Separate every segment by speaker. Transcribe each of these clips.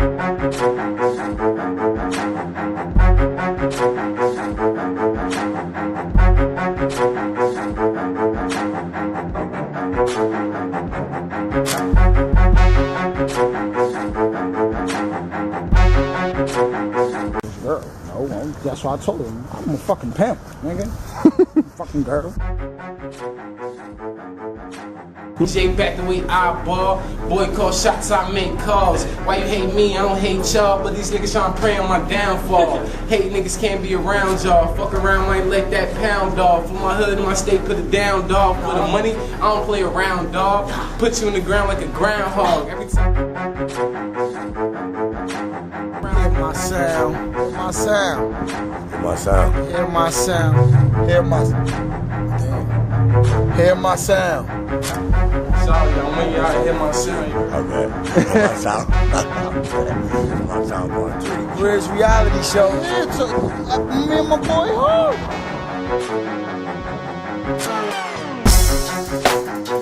Speaker 1: Girl, no, that's what I told her. I'm a fucking pimp, nigga. Fucking girl.
Speaker 2: DJ back the way I ball. Boy call shots, I make calls. Why you hate me? I don't hate y'all. But these niggas tryna pray on my downfall. Hate niggas can't be around y'all. Fuck around, might let that pound off. For my hood and my state, put it down, dog. For the money, I don't play around, dog. Put you in the ground like a groundhog. Every time.
Speaker 1: Hear my sound. Hear my sound.
Speaker 3: Hear my sound.
Speaker 1: Hear my sound. Hear my damn. Hear my sound.
Speaker 2: Sorry, I want y'all to hear my sound.
Speaker 3: Okay. Hear my sound. Hear my sound going too.
Speaker 1: GRIZZ reality show. Yeah, me and my boy home.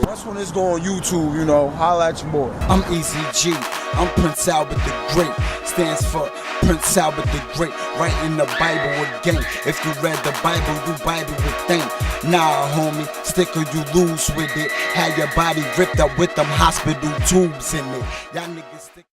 Speaker 1: That's when it's going on YouTube, you know. Holla at your boy.
Speaker 4: I'm Easy G. I'm Prince Albert the Great. Stands for Prince Albert the Great. Writing the Bible again. If you read the Bible, you Bible would think. Nah, homie, stick or you lose with it. Had your body ripped up with them hospital tubes in it. Y'all niggas stick.